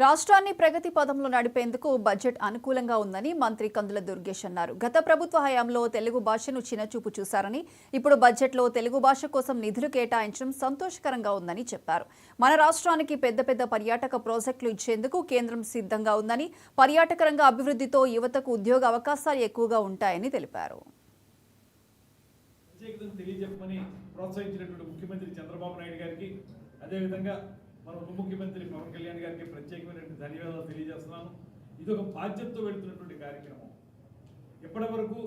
రాష్ట్రాన్ని ప్రగతి పదంలో నడిపేందుకు బడ్జెట్ అనుకూలంగా ఉందని మంత్రి కందుల దుర్గేష్ అన్నారు. గత ప్రభుత్వ హయాంలో తెలుగు భాషను చిన్నచూపు చూశారని, ఇప్పుడు బడ్జెట్లో తెలుగు భాష కోసం నిధులు కేటాయించడం సంతోషకరంగా ఉందని చెప్పారు. మన రాష్ట్రానికి పెద్ద పెద్ద పర్యాటక ప్రాజెక్టులు ఇచ్చేందుకు కేంద్రం సిద్ధంగా ఉందని, పర్యాటక రంగ అభివృద్ధితో యువతకు ఉద్యోగ అవకాశాలు ఎక్కువగా ఉంటాయని తెలిపారు. మన ఉప ముఖ్యమంత్రి పవన్ కళ్యాణ్ గారికి ప్రత్యేకమైనటువంటి ధన్యవాదాలు తెలియజేస్తున్నాను. ఇది ఒక బాధ్యతతో వెళుతున్నటువంటి కార్యక్రమం. ఇప్పటి వరకు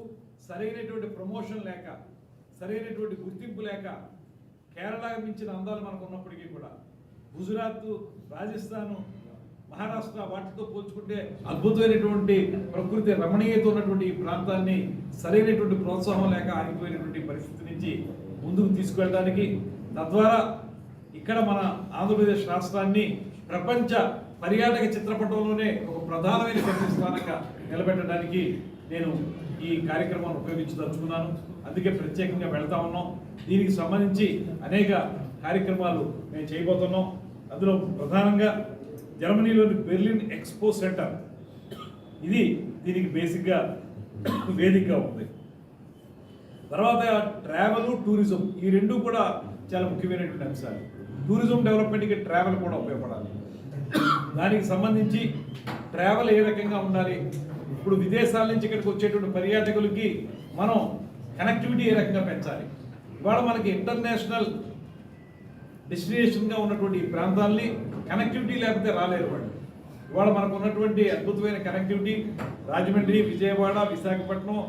సరైనటువంటి ప్రమోషన్ లేక, సరైనటువంటి గుర్తింపు లేక, కేరళ మించిన అందాలు మనకు ఉన్నప్పటికీ కూడా గుజరాత్, రాజస్థాన్, మహారాష్ట్ర వాటితో పోల్చుకుంటే అద్భుతమైనటువంటి ప్రకృతి రమణీయత ఉన్నటువంటి ఈ ప్రాంతాన్ని సరైనటువంటి ప్రోత్సాహం లేక ఆగిపోయినటువంటి పరిస్థితి నుంచి ముందుకు తీసుకువెళ్ళడానికి, తద్వారా ఇక్కడ మన ఆంధ్రప్రదేశ్ రాష్ట్రాన్ని ప్రపంచ పర్యాటక చిత్రపటంలోనే ఒక ప్రధానమైన స్థానంగా నిలబెట్టడానికి నేను ఈ కార్యక్రమాన్ని ఉపయోగించదలుచుకున్నాను. అందుకే ప్రత్యేకంగా వెళ్తా ఉన్నాం. దీనికి సంబంధించి అనేక కార్యక్రమాలు మేము చేయబోతున్నాం. అందులో ప్రధానంగా జర్మనీలోని బెర్లిన్ ఎక్స్పో సెంటర్ ఇది దీనికి బేసిక్గా వేదికగా ఉంది. తర్వాత ట్రావెల్, టూరిజం ఈ రెండు కూడా చాలా ముఖ్యమైనటువంటి అంశాలు. టూరిజం డెవలప్మెంట్కి ట్రావెల్ కూడా ఉపయోగపడాలి. దానికి సంబంధించి ట్రావెల్ ఏ రకంగా ఉండాలి, ఇప్పుడు విదేశాల నుంచి ఇక్కడికి వచ్చేటువంటి పర్యాటకులకి మనం కనెక్టివిటీ ఏ రకంగా పెంచాలి. ఇవాళ మనకి ఇంటర్నేషనల్ డెస్టినేషన్గా ఉన్నటువంటి ఈ ప్రాంతాలని కనెక్టివిటీ లేకపోతే రాలేరు వాళ్ళు. ఇవాళ మనకు ఉన్నటువంటి అద్భుతమైన కనెక్టివిటీ రాజమండ్రి, విజయవాడ, విశాఖపట్నం,